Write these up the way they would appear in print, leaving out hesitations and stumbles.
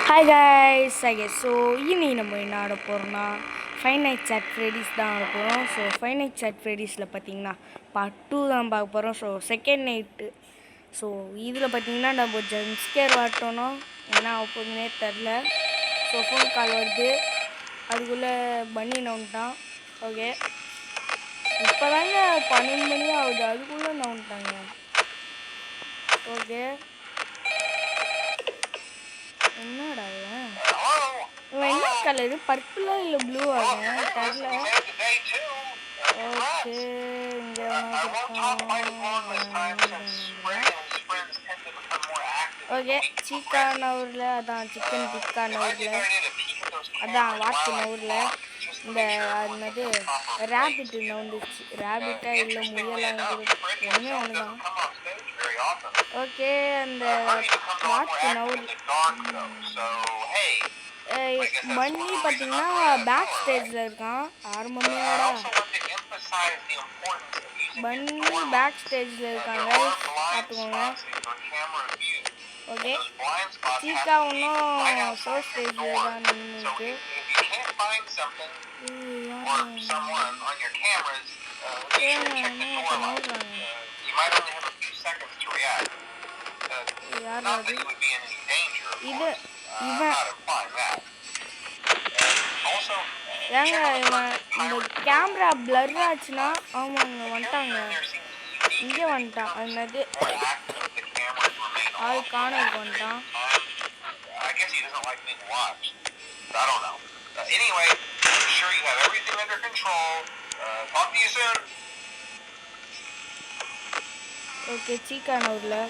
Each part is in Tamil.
Hi guys, I guess so இன்னைக்கு நம்ம என்ன ஆட போறோம்னா ஃபைவ் நைட்ஸ் அட் ஃப்ரெடிஸ் தான் ஆட போகிறோம். ஸோ ஃபைவ் நைட்ஸ் அட் ஃப்ரெடிஸில் பார்த்தீங்கன்னா பார்ட் 2 தான் பார்க்க போகிறோம். So second night. ஸோ இதில் பார்த்தீங்கன்னா நம்ம ஜம்ஸ்கேர் வாட்டோன்னா என்ன ஆக போகுதுன்னே தெரில. ஸோ ஃபோன் கால் வருது, அதுக்குள்ளே பண்ணி நவுன்ட்டான். ஓகே, இப்போ தாங்க 12 மணி ஆகுது, அதுக்குள்ளே நவுன்ட்டாங்க. ஓகே, என்னடா இவன் என்ன கலரு, பர்பிளா இல்லை ப்ளூவாங்க தெரில. ஓகே, இங்கே ஓகே சிக்கன் ஊரில் அதான் சிக்கன் டிக்கா ஊரில் அதான் வாத்து ஊரில் இந்த என்னது ரேபிட்டு நவுந்துச்சு. ரேபிட்டா இல்லை முயலாங்கிறது ஒன்றுமே ஒன்று தான். ஓகே, அந்த வாத்து நவுர் பண்ணி பார்த்தீங்கன்னா பேக் ஸ்டேஜில் இருக்கான். ஆரம்பமேடா பண்ணி பேக் ஸ்டேஜில் இருக்காங்க, பார்த்துக்கோங்க. ஓகே, சீக்கா இன்னும் ஃபர்ஸ்ட் ஸ்டேஜில் தான் நின்றுருக்கு. இது இவன் ஏங்க இவன் இந்த கேமரா பிளர் ஆச்சுன்னா ஆமாங்க வந்துட்டாங்க, இங்கே வந்துட்டான். என்னது ஆள் காணலுக்கு வந்துட்டான். ஓகே, சீக்கானூரில்.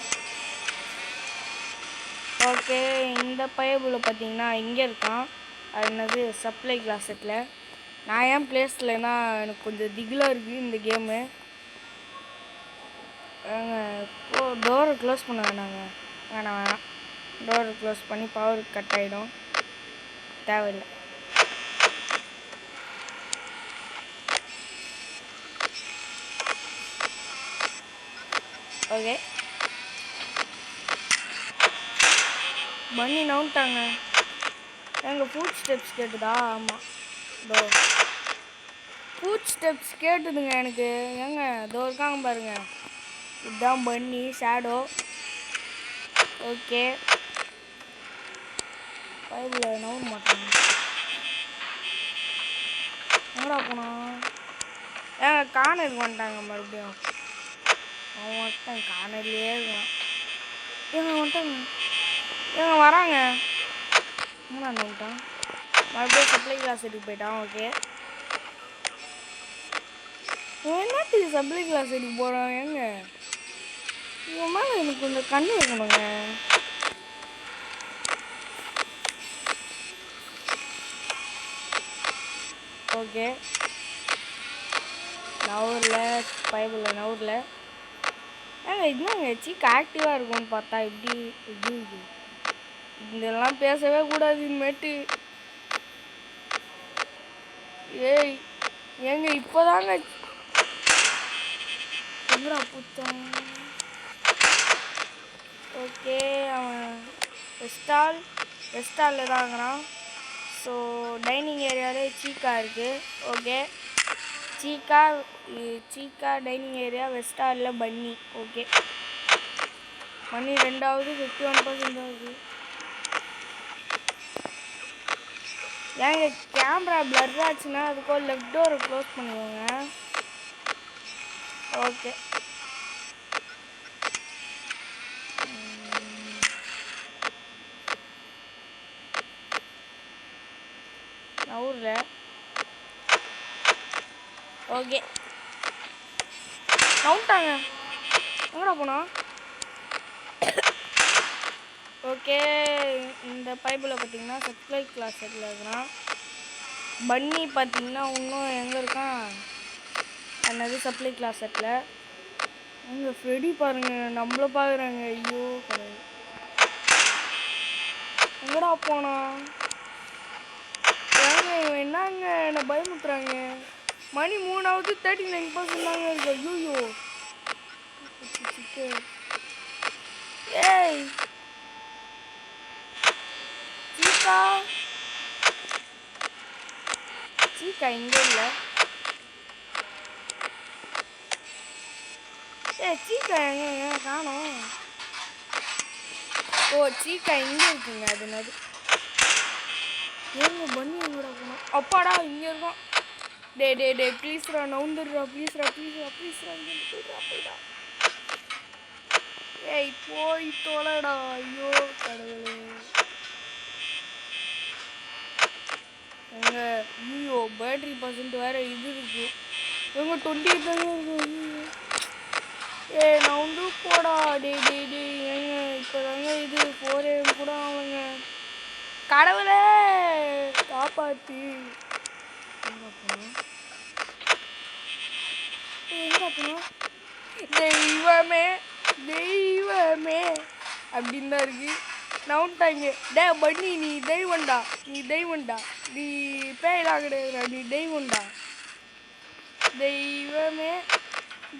ஓகே, இந்த பையபுல பார்த்தீங்கன்னா இங்கே இருக்கான். அது என்னது சப்ளை கிளாஸெட்டில். நான் ஏன் பிளேஸ்லன்னா எனக்கு கொஞ்சம் திகிலாக இருக்குது இந்த கேமு. இப்போ டோரை க்ளோஸ் பண்ண வேணாங்க, வேணாம் டோரை க்ளோஸ் பண்ணி பவர் கட் ஆகிடும், தேவையில்லை. ஓகே, பண்ணி நவுட்டாங்க. எங்கள் ஃபுட் ஸ்டெப்ஸ் கேட்டுதா? ஆமாம், தோ ஃபுட் ஸ்டெப்ஸ் கேட்டுதுங்க எனக்கு. ஏங்க தோ இருக்காங்க பாருங்க, இதுதான் பண்ணி ஷேடோ. ஓகே, பைபிள் நம்ப மாட்டாங்க. எங்கடா போனா? ஏங்க கார்னருக்கு வந்துட்டாங்க மறுபடியும். அவன் வந்துட்டான், கார்னர்லேயே இருக்கான். ஏங்க வந்துட்டாங்க, ஏங்க வராங்க. என்னடா வந்துட்டான், மறுபடியும் சப்ளை கிளாஸ் எடுக்க போயிட்டான். ஓகே, என்னத்துக்கு சப்ளை கிளாஸ் எடுக்க போகிறான்? ஏங்க இவன் மேலே எனக்கு கொஞ்சம் கண்ணு வைக்கணுங்க. ஓகே, நவரில் பைபிளில் நவரில் ஏங்க இதுதாங்க சீக்க ஆக்டிவாக இருக்கும்னு பார்த்தா இப்படி இது இதெல்லாம் பேசவே கூடாது இனிமேட்டு. ஏய் ஏங்க இப்போதாங்க எங்கடா பூத்தான்? ஓகே, அவன் ரெஸ்டாலில் தான் இருக்கிறான். ஸோ டைனிங் ஏரியாவிலே சீக்கா இருக்குது. ஓகே, சீக்கா டைனிங் ஏரியா வெஸ்டாலில் பன்னி. ஓகே, பன்னி ரெண்டாவது 51% ஆகுது. ஏங்க கேமரா பிளர் ஆச்சுன்னா அதுக்கோ லெஃப்ட் டோரை க்ளோஸ் பண்ணுவோங்க. ஓகே, ஊரில். ஓகே, நவுட்டாங்க, எங்கடா போனா? ஓகே, இந்த பைபிளில் பார்த்தீங்கன்னா சப்ளை கிளாஸ் செட்டில் இருக்கிறான். பன்னி பார்த்தீங்கன்னா இன்னும் எங்கே இருக்கான்? என்னது சப்ளை கிளாஸ் செட்டில். அங்கே ஃப்ரெடி பாருங்க, நம்மள பார்க்குறாங்க. ஐயோ கடவுள், எங்கடா போனா? ஏங்க இவன் என்னங்க என்னை பயமுத்துறாங்க. மணி 3ஆவது 39% தாங்க இருக்கு. ஐயோ ஏய் சீக்கா சீக்கா இங்கே இல்லை. சீக்கா எங்க காணோம். ஓ சீக்கா இங்கே இருக்குங்க. அது என்னது ஏங்க பண்ணி எங்கடா போனோம். அப்பாடா இங்கே இருக்கோம். டே ப்ளீஸ்ரா நவுந்துடுறா ப்ளீஸ்ரா போய்டா. ஏய் போய் தொலைடா. ஐயோ கடவுளே. எங்க ஐயோ பேட்டரி % வேற இது இருக்கு. எங்க 20 தாங்க இருக்கு. நான் வந்து போடா. டே ஏங்க இப்போதாங்க இது 4 AM கூட ஆகுங்க. கடவுளே காப்பாத்தி. எங்க போனோம் தெய்வமே அப்படின்னு தான் இருக்கு. நவுன்ட்டாங்க. டே பண்ணி நீ தெய்வண்டா நீ பேயலாம் கிடையாதுடா. நீ தெய்வண்டா.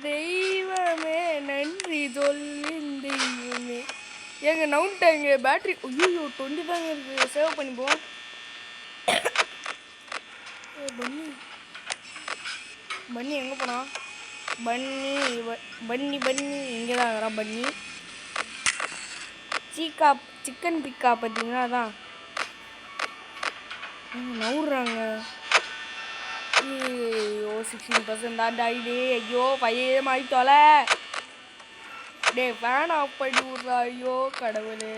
தெய்வமே நன்றி சொல்லு தெய்வமே. ஏங்க நவுன்ட்டாங்க. பேட்டரி ஐயோ 20 தாங்க இருக்கு. சேவ் பண்ணிப்போம். பன்னி எங்கே போனா? பன்னி இங்கே தான் இருக்கிறா. பன்னி சீக்கா சிக்கன் பிக்கா பார்த்தீங்கன்னா அதான் நவுறாங்க. ஐயோ 16% தான் டாயிடே. ஐயோ 5 AM ஆயிட்டோல. டே ஃபேன் ஆஃப் பண்ணி விட்றா. ஐயோ கடவுளே.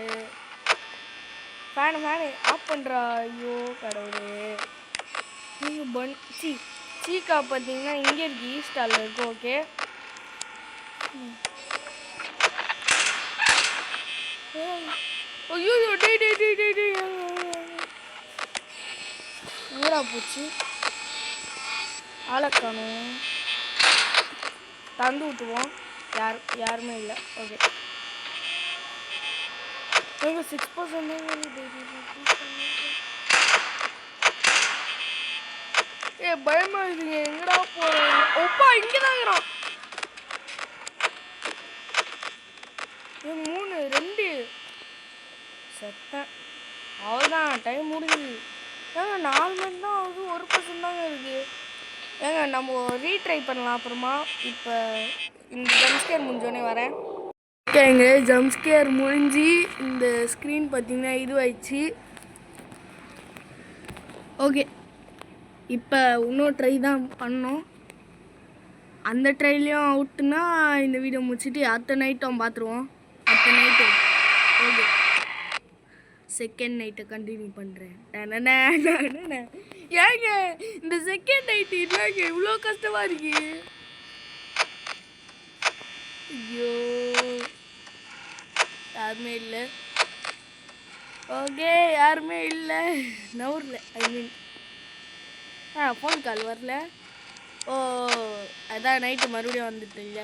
ஃபேனு ஆஃப் பண்ணுறா. ஐயோ கடவுளே. நீங்கள் சீக்கா பார்த்தீங்கன்னா இங்கே இருக்கு. ஈஸ்டாலில் இருக்கு. ஓகே ஐயோ டே எங்கடா போச்சு? ஆளக்கானும் தந்து விட்டுவோம். யாருமே இல்லை. ஓகே எங்க 6% பயமா இருக்குங்க. எங்கடா போறேன்? ஒப்பா இங்கதான் இருக்கிறான். 3 2 செத்தேன். அவ்வளோதான் டைம் முடிஞ்சுது. ஏங்க 4 மணி தான் ஆகுது. 1% தாங்க இருக்குது. ஏங்க நம்ம ரீட்ரை பண்ணலாம் அப்புறமா. இப்போ இந்த ஜம்ஸ்கேர் முடிஞ்சோடனே வரேன். ஓகேங்க ஜம்ஸ்கேர் முடிஞ்சு இந்த ஸ்க்ரீன் பார்த்தீங்கன்னா இதுவாயிடுச்சு. ஓகே இப்போ இன்னொரு ட்ரை தான் பண்ணோம். அந்த ட்ரைலையும் அவுட்டுனா இந்த வீடியோ முடிச்சுட்டு அடுத்த நைட்டும் பார்த்துருவோம். அடுத்த நைட்டு ஓகே செகண்ட் நைட்டை கண்டினியூ பண்ணுறேன். ஏங்க இந்த செகண்ட் நைட்டு இல்லைங்க இவ்வளோ கஷ்டமாக இருக்கு. ஐயோ யாருமே இல்லை. ஓகே யாருமே இல்லை. நவரில் ஃபோன் கால் வரல. ஓ அதான் நைட்டு மறுபடியும் வந்துட்டு இல்லை.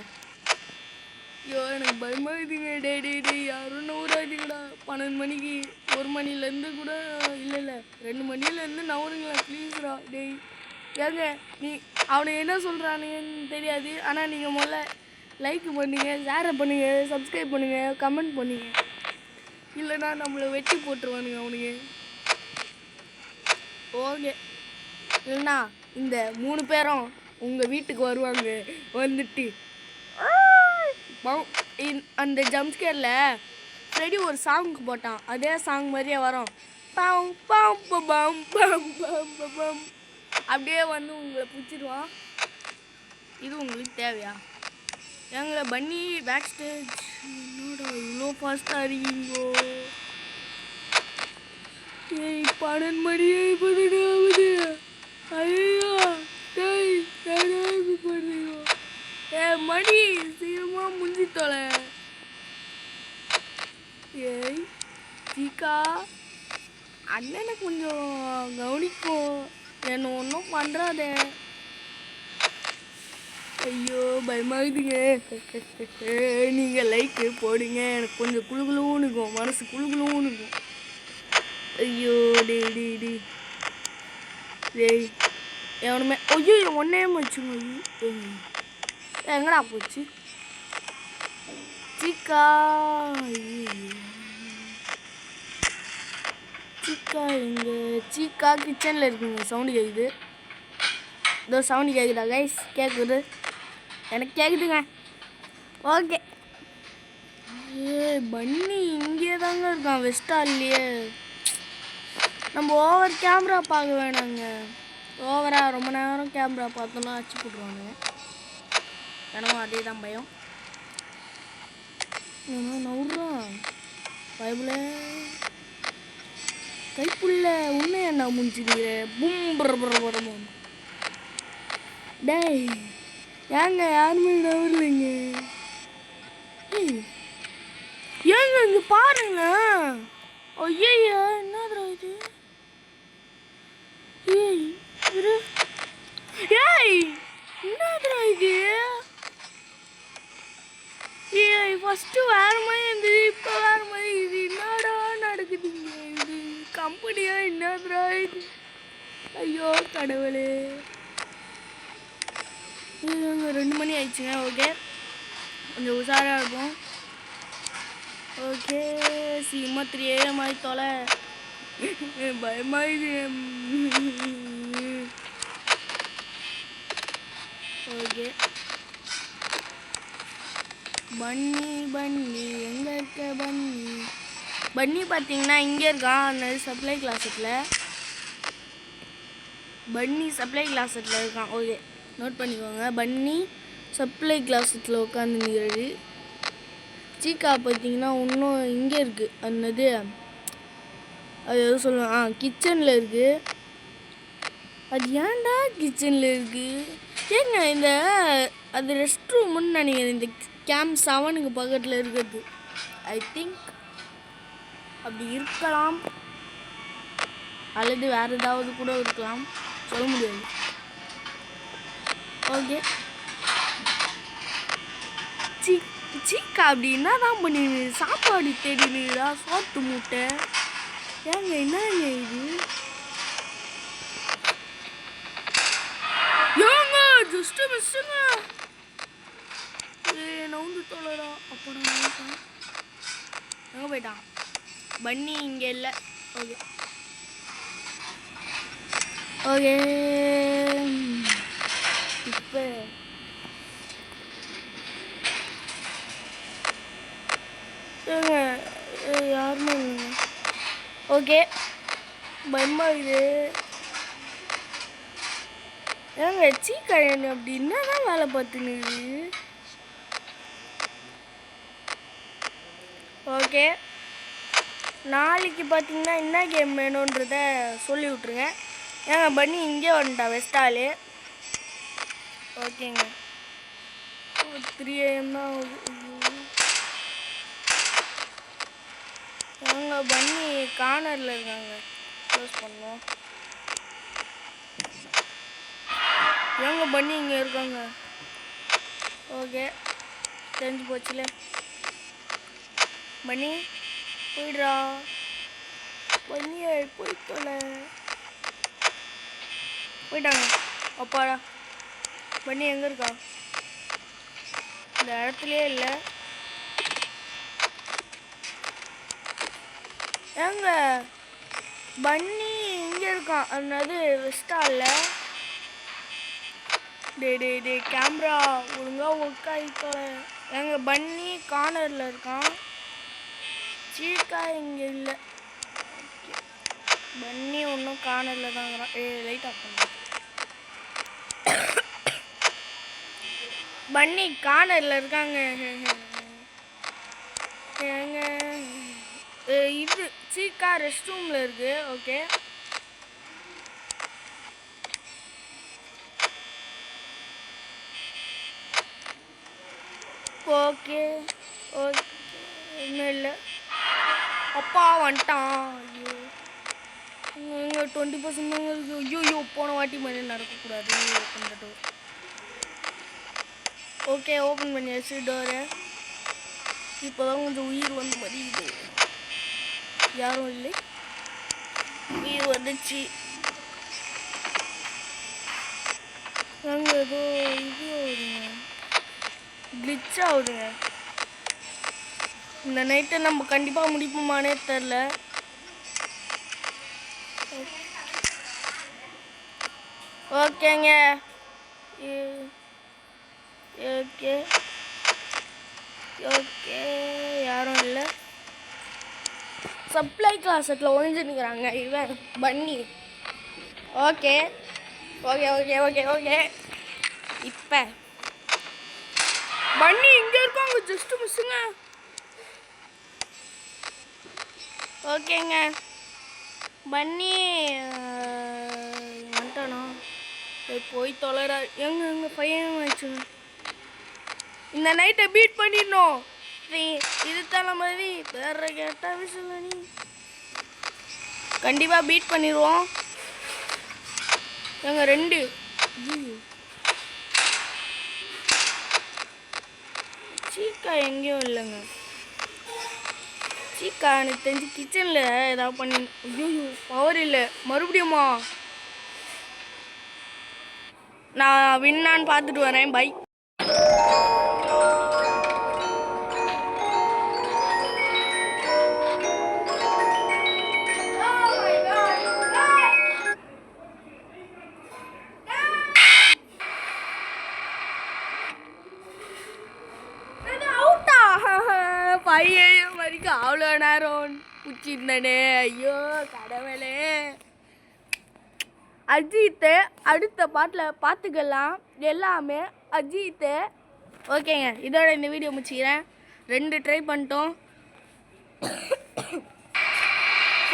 ஐயோ எனக்கு பயமாக இருக்குங்க. டே யாரும் நவராதுங்கடா. 12 மணிக்கு 1 மணிலேருந்து கூட இல்லை 2 மணிலேருந்து நவருங்களா ப்ளீஸ்ரா. டேய் ஏங்க நீ அவனை என்ன சொல்கிறானுங்கன்னு தெரியாது. ஆனால் நீங்கள் முதல்ல லைக் பண்ணுங்கள், ஷேரை பண்ணுங்கள், சப்ஸ்கிரைப் பண்ணுங்கள், கமெண்ட் பண்ணுங்கள். இல்லைனா நம்மளை வெட்டி போட்டுருவானுங்க அவனுங்க. ஓகே இல்லைண்ணா இந்த 3 பேரும் உங்கள் வீட்டுக்கு வருவாங்க. வந்துட்டு அந்த ஜம்ஸ்கேரில் ஃப்ரெடி ஒரு சாங்க்கு போட்டான். அதே சாங் மாதிரியே வரும். பம் பம் பம் பம் பம் பம் அப்படியே வந்து உங்களை பிடிச்சிடுவான். இது உங்களுக்கு தேவையா? எங்களை பன்னி பேக் ஸ்டேஜ் என்னடா இவ்வளோ ஃபாஸ்ட்டாக இருக்கீங்கோ? 12 மணி ஆகுது. ஐயோ டேய் பண்ணுறீங்க. மணி சீக்கிரமாக முடிஞ்சு தொலை. ஏய் சீக்கா அண்ணனை கொஞ்சம் கவனிக்கும். என்ன ஒன்றும் பண்ணுறாதே. ஐயோ பயமாகுதுங்க. நீங்கள் லைக்கு போடுங்க. எனக்கு கொஞ்சம் குழுகுலும் இருக்கும். மனசு குழுகுலும் இருக்கும். ஐயோ டேய் எவனுமே ஐயோ ஒன்னே வச்சுங்க. எங்கடா போச்சு சீக்கா? சீக்கா எங்கே? சீக்கா கிச்சனில் இருக்குங்க. சவுண்டு கேட்குது. இதோ சவுண்டு கேட்குதா கைஸ்? கேட்குது, எனக்கு கேட்குதுங்க. ஓகே. பன்னி இங்கே தாங்க இருக்கான், வெஸ்டால்லையே. நம்ம ஓவர் கேமரா பார்க்க வேணாங்க. ஓவராக ரொம்ப நேரம் கேமரா பார்த்தோன்னா அச்சு போட்டுருவானுங்க. எனவும் அதே தான் பயம். நவுறான் பைபிள கைப்புள்ள உன்னை என்ன முடிச்சுக்கிற பும். டேய் ஏங்க யாருமே நவரலைங்க. ஏங்க இங்கே பாருங்க. ஐயோ என்னதுடா இது? ஏய் என்னதுடா இது? ஃபஸ்ட்டு வேறு மாதிரி இருந்தது, இப்போ வேறு மாதிரி இது. என்னடா நடக்குதுங்க? இது கம்பெனியா என்னதுடா இது? ஐயோ கடவுளே. இங்கே 2 மணி ஆயிடுச்சுங்க. ஓகே, கொஞ்சம் உஷாராக இருக்கும். ஓகே, சீக்கிரமாக 3 AM ஆகி தொலை. பயமாயிது. ஓகே, பன்னி பன்னி எங்கே இருக்க பன்னி? பன்னி பார்த்தீங்கன்னா இங்கே இருக்கான், அந்த சப்ளை கிளாஸில். பன்னி சப்ளை கிளாஸில் இருக்கான். ஓகே, நோட் பண்ணிக்கோங்க. பன்னி சப்ளை கிளாஸில் உட்காந்துருக்கிறது. சீக்கா பார்த்தீங்கன்னா இன்னும் இங்கே இருக்குது. அன்னது அது எதுவும் சொல்லுவேன், கிச்சனில் இருக்குது. அது ஏன்டா கிச்சனில் இருக்குது? ஏங்க இந்த அது ரெஸ்ட் ரூமுன்னு நினைக்கிறேன். இந்த கேம் 7க்கு பக்கத்தில் இருக்கிறது. ஐ திங்க் அப்படி இருக்கலாம், அல்லது வேறு ஏதாவது கூட இருக்கலாம், சொல்ல முடியாது. ஓகே, சீக்கா அப்படி என்ன தான் பண்ணிடு? சாப்பாடு தேடினுடா, சோத்து மூட்டை. ஏங்க என்னங்க இது? ஏங்க ஜஸ்ட் மிஸ்ஸுங்க. நவுந்து தொலைடா. அப்புறம் எங்கே போயிட்டான்? பன்னி இங்கே இல்லை. ஓகே ஓகே, இப்போ யாருமே இல்லைங்க. ஓகே, பயமாக இது. ஏங்க சீக்கழனு அப்படி என்னதான் வேலை பார்த்துன்னு? ஓகே, நாளைக்கு பார்த்தீங்கன்னா என்ன கேம் வேணுன்றத சொல்லி விட்ருங்க. ஏங்க பன்னி இங்கே வந்துட்டா வெஸ்டாலு. ஓகேங்க, 3 AM தான் ஆகுது. ஏங்க பன்னி கார்னரில் இருக்காங்க, க்ளோஸ் பண்ணோம். ஏங்க பன்னி இங்கே இருக்காங்க. ஓகே, தெரிஞ்சு போச்சுல. பன்னி போயிடுறா. பன்னியை போயிட்டோல. போயிட்டாங்க. அப்பாடா, பன்னி எங்கே இருக்கா? இந்த இடத்துலையே இல்லை. ஏங்க பன்னி இங்கே இருக்கான், அதாவது வெஸ்டாலில். டே கேமரா ஒழுங்கா ஒர்க்காயிட்டோல. ஏங்க பன்னி கார்னரில் இருக்கான். சீக்கா இங்கே இல்லை. பன்னி ஒன்றும் கார்னரில் தான் இருக்கிறான். லைட் ஆஃப் பண்ண. பன்னி கார்னரில் இருக்காங்க. ஏங்க இது சீக்கா ரெஸ்ட் ரூமில் இருக்குது. ஓகே, ஓகே ஓகே, இன்னும் இல்லை. அப்பா வந்துட்டான். ஐயோ, இங்கே 20% தாங்க இருக்குது. ஐயோ, போன வாட்டி மாதிரி நடக்கக்கூடாது. Open the door. Okay, open பண்ணியாச்சு டோரை. இப்போ தான் கொஞ்சம் உயிர் வந்து மதியுது. யாரும் இல்லை, உயிர் வந்துச்சு. அங்கே ஏதோ இது ஆகுதுங்க, கிளிச் ஆகுதுங்க. இந்த நைட்டை நம்ம கண்டிப்பாக முடிப்போமானே தெரில. ஓகேங்க. ஓகே ஓகே, யாரும் இல்லை. சப்ளை கிளாஸட்டில் ஒழிஞ்சுன்னுக்கிறாங்க இவன் பன்னி. Okay okay okay okay okay. இப்போ பன்னி இங்கே இருக்காங்க, ஜஸ்ட்டு மிஸ்ஸுங்க. ஓகேங்க, பன்னி வந்துட்டானா? போய் தொலைறா. எங்க பையன் ஆயிடுச்சுங்க. இந்த நைட்டை பீட் பண்ணிடணும். இது தலை மாதிரி வேற கேட்டா விஷயம் நீ கண்டிப்பாக பீட் பண்ணிடுவோம். எங்க 2 சீக்கா எங்கேயும் இல்லைங்க. சீக்கா எனக்கு தெரிஞ்சு கிச்சனில் ஏதாவது பண்ணி. ஐயோ பவர் இல்லை மறுபடியுமா? நான் வின்னான்னு பார்த்துட்டு வரேன். பை. பையன் வரைக்கும் அவ்வளோ நேரம் பிடிச்சிருந்தனே. ஐயோ கடவுளே. அஜித்து அடுத்த பாட்டில் பார்த்துக்கலாம். எல்லாமே அஜித்து. ஓகேங்க, இதோட இந்த வீடியோ முடிச்சுக்கிறேன். 2 ட்ரை பண்ணிட்டோம்.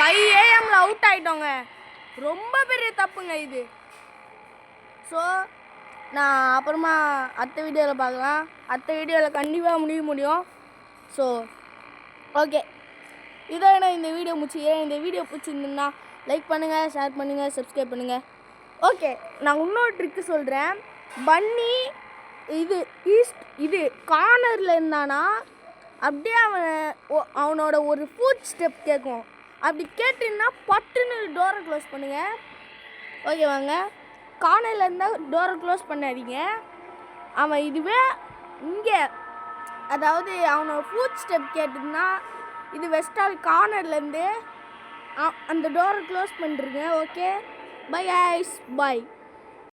5 AM அவுட் ஆகிட்டோங்க. ரொம்ப பெரிய தப்புங்க இது. ஸோ நான் அப்புறமா அடுத்த வீடியோவில் பார்க்கலாம். அடுத்த வீடியோவில் கண்டிப்பாக முடியும். ஸோ ஓகே, இதோட இந்த வீடியோ முடிச்சுக்கிறேன். இந்த வீடியோ பிடிச்சிருந்துன்னா லைக் பண்ணுங்கள், ஷேர் பண்ணுங்கள், சப்ஸ்கிரைப் பண்ணுங்கள். ஓகே, நான் இன்னொரு ட்ரிக்கு சொல்கிறேன். பன்னி இது கார்னரில் இருந்தானா அப்படியே அவனோட ஒரு ஃபுட் ஸ்டெப் கேட்கும். அப்படி கேட்டுன்னா பட்டுன்னு டோரை க்ளோஸ் பண்ணுங்கள். ஓகே வாங்க, கார்னரில் இருந்தால் டோரை க்ளோஸ் பண்ணாதீங்க. அவன் இதுவே இங்கே, அதாவது அவனோட ஃபுட் ஸ்டெப் கேட்டுன்னா இது வெஸ்டால் கார்னர்லேருந்து அந்த டோரை க்ளோஸ் பண்ணிருங்க. Okay, bye guys, by.